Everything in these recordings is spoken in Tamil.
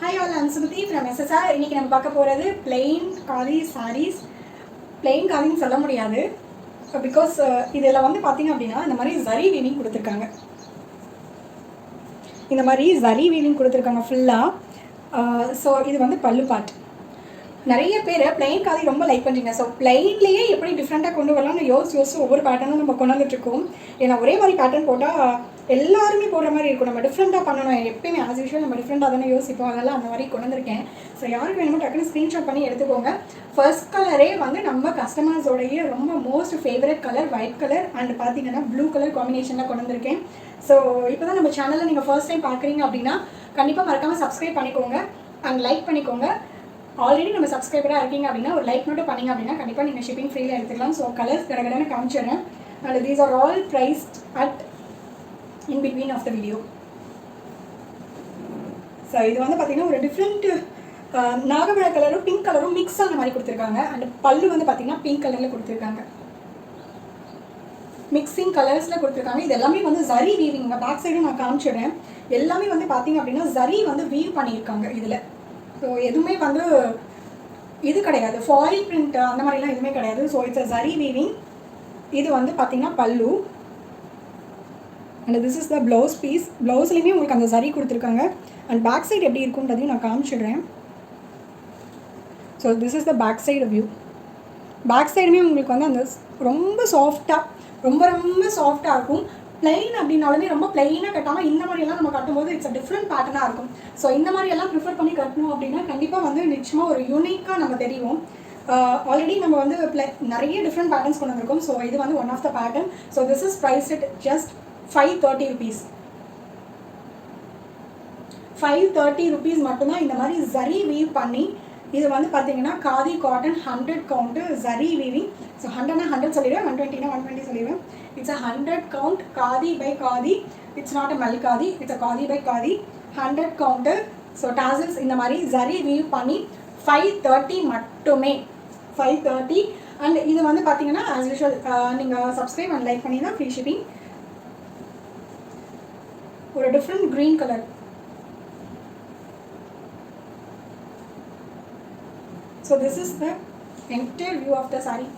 Hi all, I'm Sumati from SSR. இன்னைக்கு நம்ம பார்க்க போகிறது plain காதி sarees. plain காதின்னு சொல்ல முடியாது பிகாஸ் இதில் வந்து பார்த்தீங்க அப்படின்னா இந்த மாதிரி ஜரி வீவிங் கொடுத்துருக்காங்க. இந்த மாதிரி ஜரி வீவிங் கொடுத்துருக்காங்க ஃபுல்லாக. ஸோ இது வந்து பல்லு பாட். நிறைய பேர் பிளெயின் காதி ரொம்ப லைக் பண்ணுறீங்க. ஸோ பிளெயின்லேயே எப்படி டிஃப்ரெண்ட்டாக கொண்டு வரலாம்னு யோசிச்சு ஒவ்வொரு பேட்டர்னும் நம்ம கொண்டு வந்துட்டுருக்கோம். ஏன்னா ஒரே மாதிரி பேட்டர்ன் போட்டால் எல்லாருமே போடுற மாதிரி இருக்கும். நம்ம டிஃப்ரெண்ட்டாக பண்ணணும். எப்பயுமே ஆஸ் யூஷுவல் நம்ம டிஃப்ரெண்ட்டாக தானே யோசிப்போம். அதெல்லாம் அந்த மாதிரி கொண்டு வந்திருக்கேன். ஸோ யாருக்கு வேணுமோ டக்குன்னு ஸ்க்ரீன்ஷாட் பண்ணி எடுத்துக்கோங்க. ஃபர்ஸ்ட் கலரே வந்து நம்ம கஸ்டமர்ஸோடைய ரொம்ப most favourite colour white colour and பார்த்தீங்கன்னா ப்ளூ கலர் காம்பினேஷனில் கொண்டு வந்திருக்கேன். ஸோ இப்போ தான் நம்ம சேனலில் நீங்கள் ஃபர்ஸ்ட் டைம் பார்க்குறீங்க அப்படின்னா கண்டிப்பாக மறக்காமல் சப்ஸ்கிரைப் பண்ணிக்கோங்க அண்ட் லைக் பண்ணிக்கோங்க. ஆல்ரெடி நம்ம சப்ஸ்கிரைபராக இருக்கீங்க அப்படின்னா ஒரு லைக் மட்டும் பண்ணிங்க அப்படின்னா கண்டிப்பாக நீங்கள் ஷிப்பிங் ஃப்ரீயில் எடுத்துக்கலாம். ஸோ கலர்ஸ் கடகடன்னு காமிச்சிடுறேன். And these are all priced at in between of the video. So இது வந்து பார்த்தீங்கன்னா ஒரு டிஃப்ரெண்ட் நாகப்பழ கலரும் பிங்க் கலரும் மிக்ஸ் ஆன மாதிரி கொடுத்துருக்காங்க. அண்ட் பல்லு வந்து பார்த்தீங்கன்னா பிங்க் கலரில் கொடுத்துருக்காங்க. மிக்சிங் கலர்ஸில் கொடுத்துருக்காங்க. இது எல்லாமே வந்து ஜரி வீவிங். பேக் சைடும் நான் காமிச்சிடுறேன். எல்லாமே வந்து பார்த்தீங்க அப்படின்னா ஜரி வந்து வீவ் பண்ணியிருக்காங்க இதில். ஸோ எதுவுமே வந்து இது கிடையாது, ஃபாயில் பிரிண்ட் அந்த மாதிரிலாம் எதுவுமே கிடையாது. So it's a zari weaving. இது வந்து பார்த்தீங்கன்னா pallu and this is the blouse piece. ப்ளவுஸ்லேயுமே உங்களுக்கு அந்த ஜரி கொடுத்துருக்காங்க. அண்ட் பேக் சைடு எப்படி இருக்குன்றதையும் நான் காமிச்சிடுறேன். So this is the back side view. Back சைடுமே உங்களுக்கு வந்து அந்த ரொம்ப சாஃப்டாக ரொம்ப சாஃப்டாக இருக்கும். பிளெயின் அப்படின்னாலுமே ரொம்ப பிளெயினாக கட்டாமல் இந்த மாதிரியெல்லாம் நம்ம கட்டும்போது இட்ஸ் அ டிஃப்ரெண்ட் பேட்டர்னாக இருக்கும். ஸோ இந்த மாதிரியெல்லாம் ப்ரிஃபர் பண்ணி கட்டணும் அப்படின்னா கண்டிப்பாக வந்து நிச்சயமாக ஒரு யூனிக்காக நம்ம தெரியும். ஆல்ரெடி நம்ம வந்து நிறைய டிஃப்ரெண்ட் பேட்டர்ன்ஸ் கொண்டு வந்திருக்கோம். ஸோ இது வந்து one of the pattern. So this is price it just 530 rupees. 530 rupees மட்டும்தான். இந்த மாதிரி ஜரி வீவ் பண்ணி இது வந்து பார்த்தீங்கன்னா khadi cotton 100 count zari weaving. So 100னா 100 சொல்லிடுவேன், 120னா 120 சொல்லிடுவேன். It's a 100 count khadi by khadi. It's not a mul khadi, it's a khadi by khadi 100 count. So tassels இந்த மாதிரி ஜரி வீவ் பண்ணி 530 மட்டுமே. 530. அண்ட் இது வந்து பார்த்தீங்கன்னா ஆஸ் யூஷுவல் நீங்கள் சப்ஸ்கிரைப் அண்ட் லைக் பண்ணினா ஃப்ரீ ஷிப்பிங். ஒரு different green colour. So this is the entire view of the saree.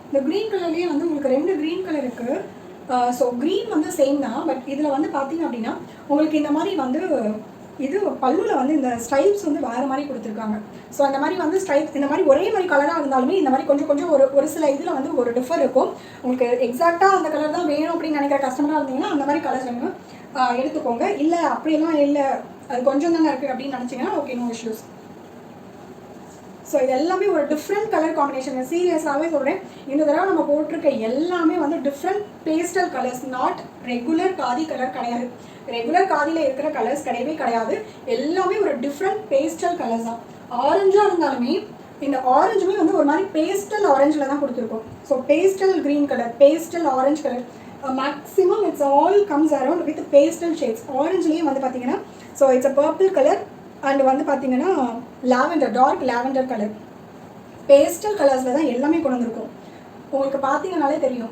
இந்த க்ரீன் கலர்லேயே வந்து உங்களுக்கு ரெண்டு க்ரீன் கலர் இருக்குது. ஸோ க்ரீன் வந்து சேம் தான். பட் இதில் வந்து பார்த்தீங்க அப்படின்னா உங்களுக்கு இந்த மாதிரி வந்து இது பல்லுவில் வந்து இந்த ஸ்ட்ரைப்ஸ் வந்து வேறு மாதிரி கொடுத்துருக்காங்க. ஸோ அந்த மாதிரி வந்து ஸ்ட்ரைப்ஸ் இந்த மாதிரி ஒரே மாதிரி கலராக இருந்தாலுமே இந்த மாதிரி கொஞ்சம் ஒரு சில இதில் வந்து ஒரு டிஃபர் இருக்கும். உங்களுக்கு எக்ஸாக்டாக அந்த கலர் தான் வேணும் அப்படின்னு நினைக்கிற கஸ்டமராக இருந்தீங்கன்னா அந்த மாதிரி கலர்ஸ் வேணும் எடுத்துக்கோங்க. இல்லை அப்படியெல்லாம் இல்லை, அது கொஞ்சம் தானே இருக்குது அப்படின்னு நினச்சிங்கன்னா ஓகே, நோ இஷ்யூஸ். ஸோ இது எல்லாமே ஒரு டிஃப்ரெண்ட் கலர் காம்பினேஷன். சீரியஸாகவே சொல்கிறேன், இந்த தடவை நம்ம போட்டிருக்க எல்லாமே வந்து different pastel colours. Not regular khadi colour கிடையாது. ரெகுலர் காதியில் இருக்கிற கலர்ஸ் கிடையவே கிடையாது. எல்லாமே ஒரு டிஃப்ரெண்ட் பேஸ்டல் கலர்ஸ் தான். ஆரஞ்சாக இருந்தாலுமே இந்த ஆரஞ்சுமே வந்து ஒரு மாதிரி பேஸ்டல் ஆரஞ்சில் தான் கொடுத்துருக்கோம். So pastel green colour, pastel orange colour, maximum it's all comes around with pastel shades. ஆரஞ்சுலேயே வந்து பார்த்தீங்கன்னா so it's a purple colour and வந்து பார்த்தீங்கன்னா lavender, dark lavender colour. Pastel கலர்ஸில் தான் எல்லாமே கொண்டு வந்திருக்கும். உங்களுக்கு பார்த்தீங்கன்னாலே தெரியும்.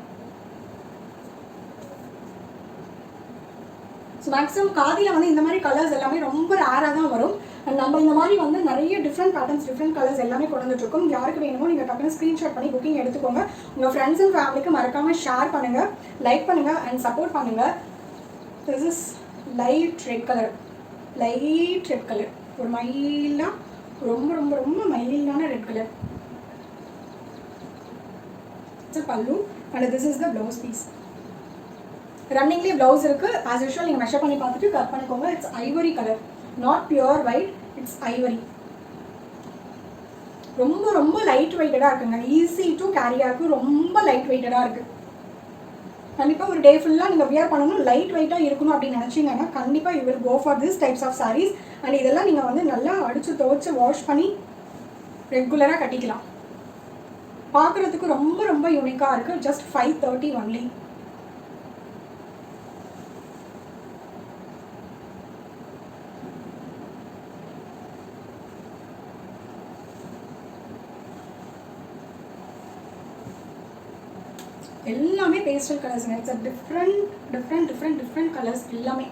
ஸோ மேக்ஸிமம் காதியில் வந்து இந்த மாதிரி கலர்ஸ் எல்லாமே ரொம்ப ரேராக தான் வரும். அண்ட் நம்ம இந்த மாதிரி வந்து நிறைய டிஃப்ரெண்ட் பேட்டர்ன்ஸ், டிஃப்ரெண்ட் கலர்ஸ் எல்லாமே கொண்டு வந்துட்டுருக்கோம். யாருக்கு வேணுமோ நீங்கள் டக்குனு ஸ்க்ரீன்ஷாட் பண்ணி புக்கிங் எடுத்துக்கோங்க. உங்கள் ஃப்ரெண்ட்ஸ் அண்ட் ஃபேமிலிக்கு மறக்காமல் ஷேர் பண்ணுங்கள், லைக் பண்ணுங்கள் அண்ட் சப்போர்ட் பண்ணுங்கள். This is light red colour. Light red colour, ஒரு மைலாக ரொம்ப மைலான red colour. It's pallu and this is the blouse piece. ரன்னிங்லேயே ப்ளவுஸ் இருக்குது. ஆஸ் யூஷுவல் நீங்கள் மெஷர் பண்ணி பார்த்துட்டு கட் பண்ணிக்கோங்க. It's ivory colour, not pure white, it's ivory. ரொம்ப லைட் வெயிட்டடாக இருக்குங்க. ஈஸி டு கேரியாக இருக்குது. ரொம்ப லைட் வெயிட்டடாக இருக்குது. கண்டிப்பாக ஒரு டே ஃபுல்லாக நீங்கள் வியர் பண்ணணும், லைட் வெயிட்டாக இருக்கணும் அப்படின்னு நினச்சிங்கன்னா கண்டிப்பாக you will go for this types of saris. And இதெல்லாம் நீங்கள் வந்து நல்லா அடித்து துவைச்சி வாஷ் பண்ணி ரெகுலராக கட்டிக்கலாம். பார்க்குறதுக்கு ரொம்ப யூனிக்காக இருக்குது. Just 530 only. எல்லாமே பேஸ்டல் கலர்ஸுங்க. இட்ஸ் அ டிஃப்ரெண்ட் கலர்ஸ் எல்லாமே.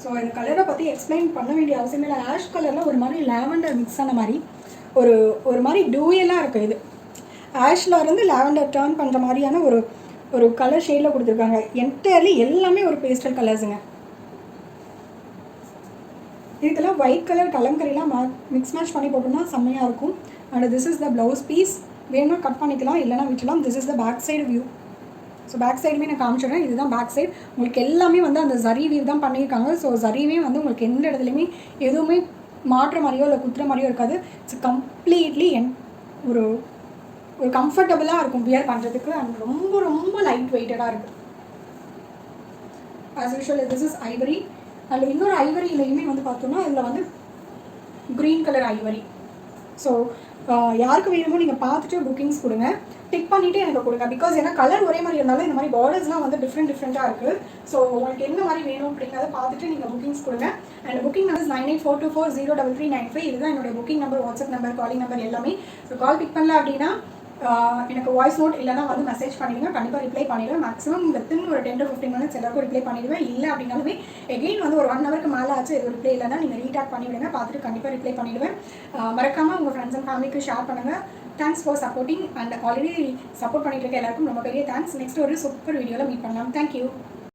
ஸோ இந்த கலரை பற்றி எக்ஸ்பிளைன் பண்ண வேண்டிய அவசியமே இல்லை. ஆஷ் கலரில் ஒரு மாதிரி லாவெண்டர் மிக்ஸ் ஆன மாதிரி ஒரு மாதிரி டூயலாக இருக்குது. இது ஆஷில் இருந்து லாவெண்டர் டர்ன் பண்ணுற மாதிரியான ஒரு கலர் ஷேடில் கொடுத்துருக்காங்க. என்டையர்லி எல்லாமே ஒரு பேஸ்டல் கலர்ஸுங்க. இதுக்கெல்லாம் ஒயிட் கலர் கலங்கரிலாம் மிக்ஸ் மேட்ச் பண்ணி போட்டோம்னா செம்மையாக இருக்கும். And this is the blouse piece. வேணும்னா கட் பண்ணிக்கலாம், இல்லைனா விட்டுலாம். This is the back side view. So back சைடுமே நான் காமிச்சிடுறேன். இதுதான் பேக் சைடு. உங்களுக்கு எல்லாமே வந்து அந்த ஜரி வியூ தான் பண்ணியிருக்காங்க. ஸோ ஜரியுமே வந்து உங்களுக்கு எந்த இடத்துலையுமே எதுவுமே மாற்ற மாதிரியோ இல்லை குத்துற மாதிரியோ இருக்காது. இட்ஸ் கம்ப்ளீட்லி ஒரு கம்ஃபர்டபுளாக இருக்கும் வியர் பண்ணுறதுக்கு. அண்ட் ரொம்ப ரொம்ப லைட் வெயிட்டடாக இருக்குது. As usual this is Ivory. அதில் இன்னொரு ஐவரியிலையுமே வந்து பார்த்தோன்னா இதில் வந்து க்ரீன் கலர் ஐவரி. ஸோ யாருக்கு வேணுமோ நீங்கள் பார்த்துட்டு புக்கிங்ஸ் கொடுங்க. டிக் பண்ணிவிட்டு எனக்கு கொடுங்க. பிகாஸ் ஏன்னா கலர் ஒரே மாதிரி இருந்தாலும் இந்த மாதிரி பார்டர்ஸ்லாம் வந்து டிஃப்ரெண்ட்டாக இருக்குது. ஸோ உங்களுக்கு என்ன மாதிரி வேணும் அப்படிங்கிறத பார்த்துட்டு நீங்கள் புக்கிங்ஸ் கொடுங்க. And booking number 9842403395. இதுதான் என்னுடைய booking number, WhatsApp number, calling number எல்லாமே. ஸோ கால் பிக் பண்ணல அப்படின்னா எனக்கு வாய்ஸ் நோட் இல்லைனா வந்து மெசேஜ் பண்ணிடுங்க. கண்டிப்பாக ரிப்ளை பண்ணிடுவேன். மேக்ஸிமம் வித்தின் ஒரு 10 to 15 minutes எல்லாருக்கும் ரிப்ளை பண்ணிடுவேன். இல்லை அப்படின்னாலுமே எகெயின் வந்து ஒரு 1 hourக்கு மேலே ஆச்சு எதுவும் ரிப்ளை இல்லைனா நீங்கள் ரீடாக் பண்ணிவிடுங்க. பார்த்துட்டு கண்டிப்பாக ரிப்ளை பண்ணிவிடுவேன். மறக்காமல் உங்கள் ஃப்ரெண்ட்ஸ் அண்ட் ஃபேமிலிக்கு ஷேர் பண்ணுங்கள். Thanks for supporting. And already support பண்ணிட்டு இருக்க எல்லாருக்கும் ரொம்ப பெரிய தேங்க்ஸ். நெக்ஸ்ட் ஒரு சூப்பர் வீடியோவில் மீட் பண்ணலாம். தேங்க்யூ.